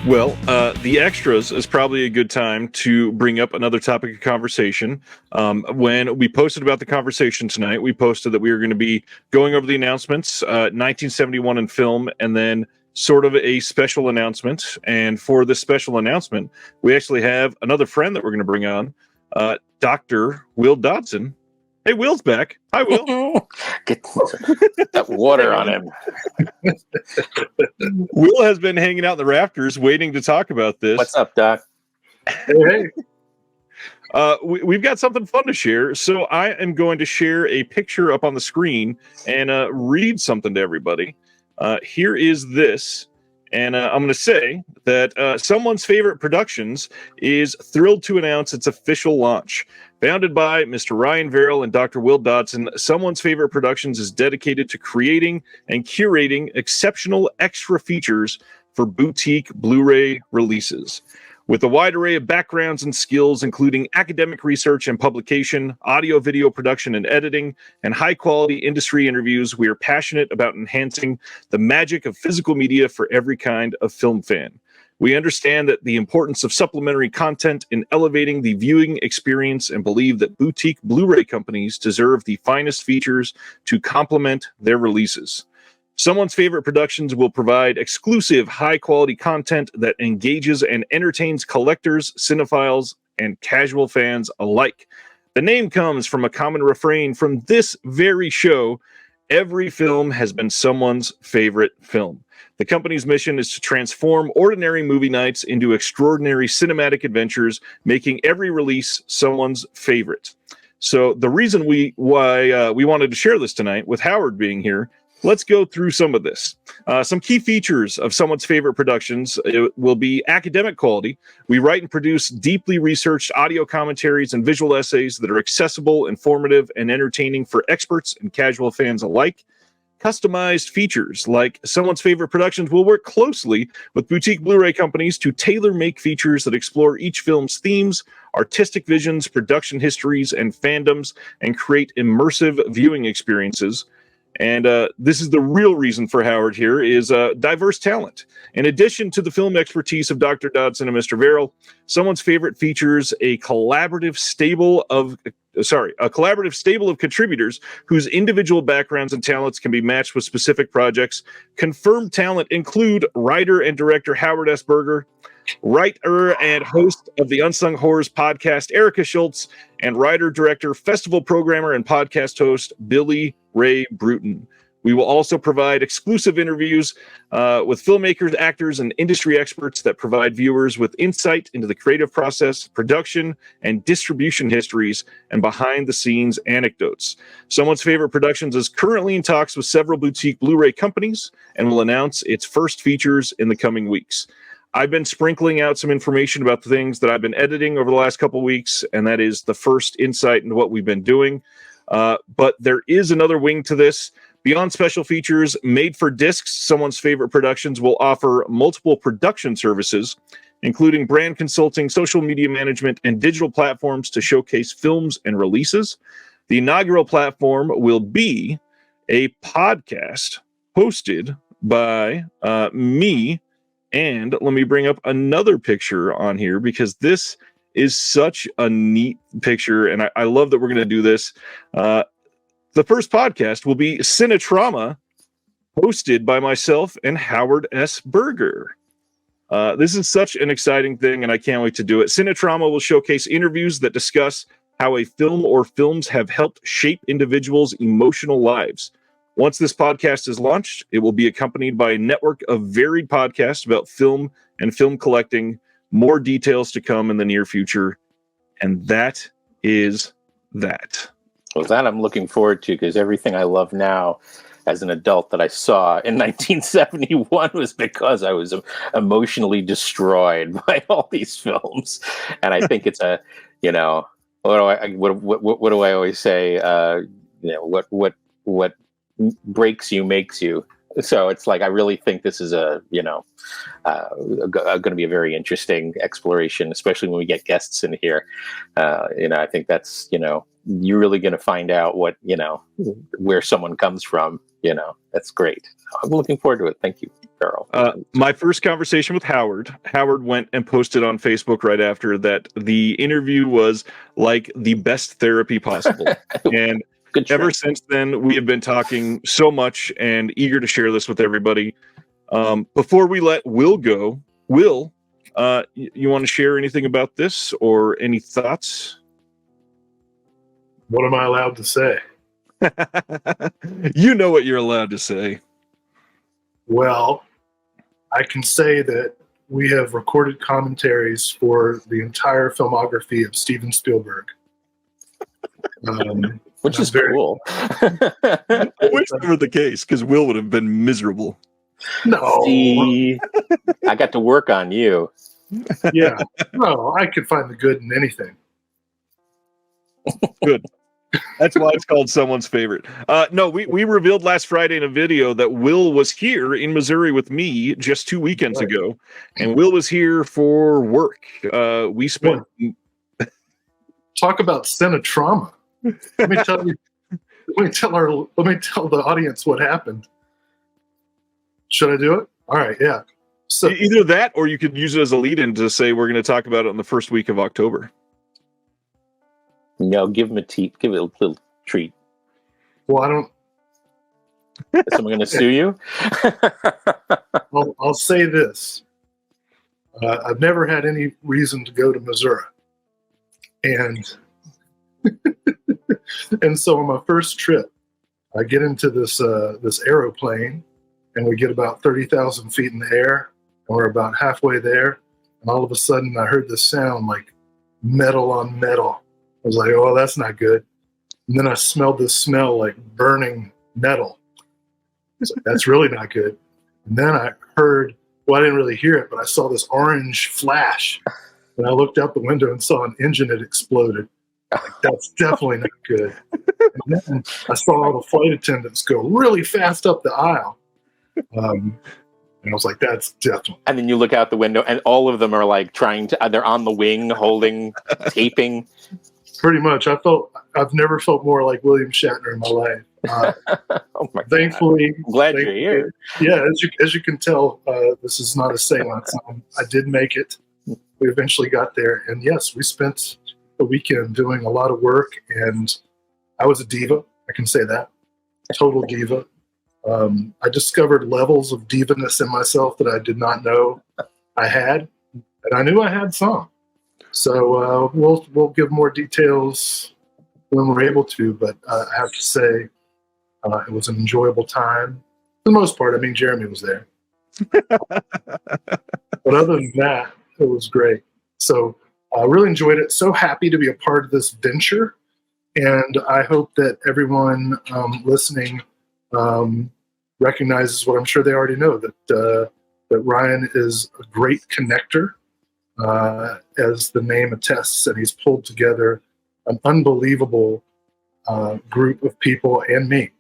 Well, the extras is probably a good time to bring up another topic of conversation. When we posted about the conversation tonight, we posted that we were going to be going over the announcements, 1971 in film, and then sort of a special announcement. And for this special announcement, we actually have another friend that we're going to bring on, Dr. Will Dodson. Hey, Will's back. Hi, Will. Get that water on him. Will has been hanging out in the rafters waiting to talk about this. What's up, Doc? Hey. We've got something fun to share. So I am going to share a picture up on the screen and read something to everybody. Here is this. And I'm going to say that Someone's Favorite Productions is thrilled to announce its official launch. Founded by Mr. Ryan Verrill and Dr. Will Dodson, Someone's Favorite Productions is dedicated to creating and curating exceptional extra features for boutique Blu-ray releases. With a wide array of backgrounds and skills, including academic research and publication, audio-video production and editing, and high-quality industry interviews, we are passionate about enhancing the magic of physical media for every kind of film fan. We understand that the importance of supplementary content in elevating the viewing experience and believe that boutique Blu-ray companies deserve the finest features to complement their releases. Someone's Favorite Productions will provide exclusive, high-quality content that engages and entertains collectors, cinephiles, and casual fans alike. The name comes from a common refrain from this very show: every film has been someone's favorite film. The company's mission is to transform ordinary movie nights into extraordinary cinematic adventures, making every release someone's favorite. So the reason why we wanted to share this tonight, with Howard being here, let's go through some of this. Some key features of Someone's Favorite Productions will be academic quality. We write and produce deeply researched audio commentaries and visual essays that are accessible, informative, and entertaining for experts and casual fans alike. Customized features, like Someone's Favorite Productions will work closely with boutique Blu-ray companies to tailor-make features that explore each film's themes, artistic visions, production histories, and fandoms, and create immersive viewing experiences. And this is the real reason for Howard here, is diverse talent. In addition to the film expertise of Dr. Dodson and Mr. Verrill, Someone's Favorite features a collaborative stable of contributors whose individual backgrounds and talents can be matched with specific projects. Confirmed talent include writer and director Howard S. Berger, writer and host of the Unsung Horrors podcast Erica Schultz, and writer, director, festival programmer, and podcast host Billy Ray Bruton. We will also provide exclusive interviews with filmmakers, actors, and industry experts that provide viewers with insight into the creative process, production, and distribution histories, and behind-the-scenes anecdotes. Someone's Favorite Productions is currently in talks with several boutique Blu-ray companies and will announce its first features in the coming weeks. I've been sprinkling out some information about the things that I've been editing over the last couple of weeks, and that is the first insight into what we've been doing. But there is another wing to this. Beyond special features made for discs, Someone's Favorite Productions will offer multiple production services, including brand consulting, social media management, and digital platforms to showcase films and releases. The inaugural platform will be a podcast hosted by me. And let me bring up another picture on here, because this is such a neat picture, and I love that we're going to do this. The first podcast will be Cine Trauma, hosted by myself and Howard S. Berger. This is such an exciting thing, and I can't wait to do it. Cine Trauma will showcase interviews that discuss how a film or films have helped shape individuals' emotional lives. Once this podcast is launched, it will be accompanied by a network of varied podcasts about film and film collecting. More details to come in the near future. And that is that. Well, that I'm looking forward to, because everything I love now as an adult that I saw in 1971 was because I was emotionally destroyed by all these films. And I think it's a, what do I always say? What breaks you makes you. So it's like, I really think this is going to be a very interesting exploration, especially when we get guests in here. I think that's, you're really going to find out what, where someone comes from, That's great. I'm looking forward to it. Thank you, Carol. My first conversation with Howard went and posted on Facebook right after that the interview was like the best therapy possible. And ever since then, we have been talking so much and eager to share this with everybody. Before we let Will go, Will, you want to share anything about this or any thoughts? What am I allowed to say? You know what you're allowed to say. Well, I can say that we have recorded commentaries for the entire filmography of Steven Spielberg. Which is cool. I wish that were the case, because Will would have been miserable. No. See, I got to work on you. Yeah. No, I could find the good in anything. Good. That's why it's called someone's favorite. No, we revealed last Friday in a video that Will was here in Missouri with me just 2 weekends ago, and Will was here for work. We spent. Talk about Cine Trauma. Let me tell you. Let me tell the audience what happened. Should I do it? All right. Yeah. So either that, or you could use it as a lead-in to say we're going to talk about it in the first week of October. No, give him give it a little treat. Well, I don't. Is someone going to sue you? I'll say this. I've never had any reason to go to Missouri. And and so on my first trip, I get into this aeroplane, and we get about 30,000 feet in the air, and we're about halfway there, and all of a sudden I heard this sound like metal on metal. I was like, oh, that's not good. And then I smelled this smell like burning metal. I was like, that's really not good. And then I heard, well, I didn't really hear it, but I saw this orange flash. And I looked out the window and saw an engine had exploded. Like, that's definitely not good. And then I saw all the flight attendants go really fast up the aisle. And I was like, that's definitely. And then you look out the window and all of them are like they're on the wing holding, taping. Pretty much. I've never felt more like William Shatner in my life. Oh my thankfully, God. I'm glad you're here. Yeah, as you can tell, this is not a seance. I did make it. We eventually got there, and yes, we spent the weekend doing a lot of work, and I was a diva. I can say that. Total diva. I discovered levels of divaness in myself that I did not know I had, and I knew I had some. So we'll give more details when we're able to, but I have to say it was an enjoyable time. For the most part, I mean, Jeremy was there. But other than that, it was great. So I really enjoyed it. So happy to be a part of this venture. And I hope that everyone listening recognizes what I'm sure they already know, that Ryan is a great connector. As the name attests, and he's pulled together an unbelievable group of people and me.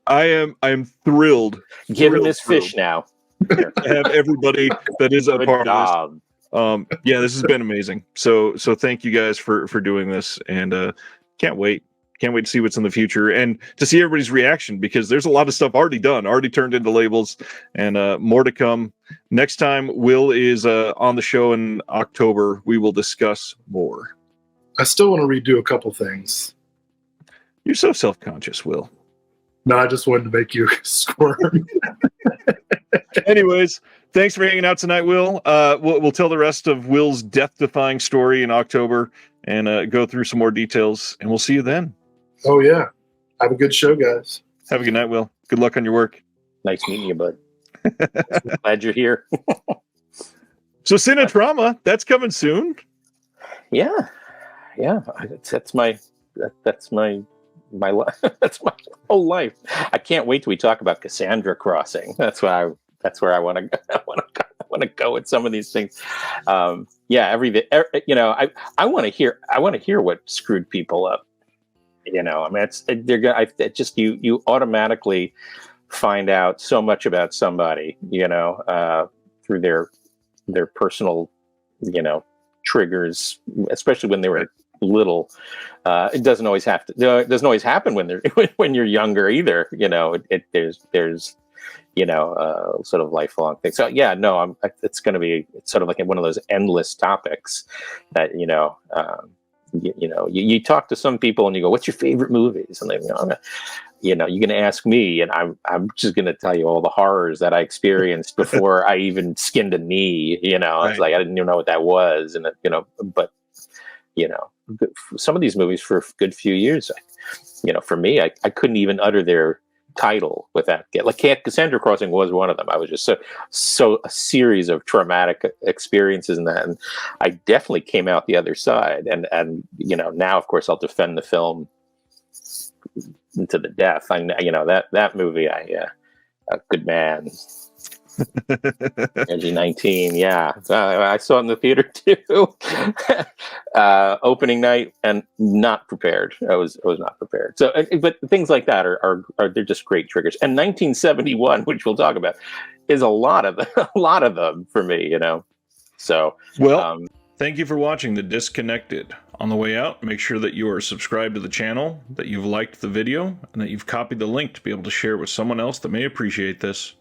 I am thrilled. Give him his fish now. To have everybody that is a part of this. Yeah, this has been amazing. So thank you guys for doing this, and can't wait to see what's in the future and to see everybody's reaction, because there's a lot of stuff already done, already turned into labels, and more to come. Next time Will is on the show in October, we will discuss more. I still want to redo a couple things. You're so self-conscious, Will. No, I just wanted to make you squirm. Anyways, thanks for hanging out tonight, Will. We'll tell the rest of Will's death-defying story in October and go through some more details, and we'll see you then. Oh, yeah. Have a good show, guys. Have a good night, Will. Good luck on your work. Nice meeting you, bud. Glad you're here. So Cine Trauma, that's coming soon. Yeah. That's my life. That's my whole life. I can't wait till we talk about Cassandra Crossing. That's where I want to go. I want to go with some of these things. I want to hear what screwed people up. I mean, you automatically find out so much about somebody, through their personal, triggers, especially when they were little. It doesn't always have to. It doesn't always happen when they're when you're younger either. You know, there's sort of lifelong thing. So yeah, no, it's going to be sort of like one of those endless topics that you talk to some people and you go, "What's your favorite movies?" And they go, you're going to ask me, and I'm just going to tell you all the horrors that I experienced before I even skinned a knee. Right. It's like I didn't even know what that was, and but some of these movies for a good few years, for me, I couldn't even utter their title without like Cassandra Crossing was one of them. I was just so a series of traumatic experiences in that, and I definitely came out the other side. And now of course I'll defend the film to the death. That movie, a good man. Energy 19, yeah. I saw it in the theater too. Opening night, and not prepared. I was not prepared. So, but things like that are they're just great triggers. And 1971, which we'll talk about, is a lot of them for me. So well, thank you for watching The Disconnected. On the way out, make sure that you are subscribed to the channel, that you've liked the video, and that you've copied the link to be able to share it with someone else that may appreciate this.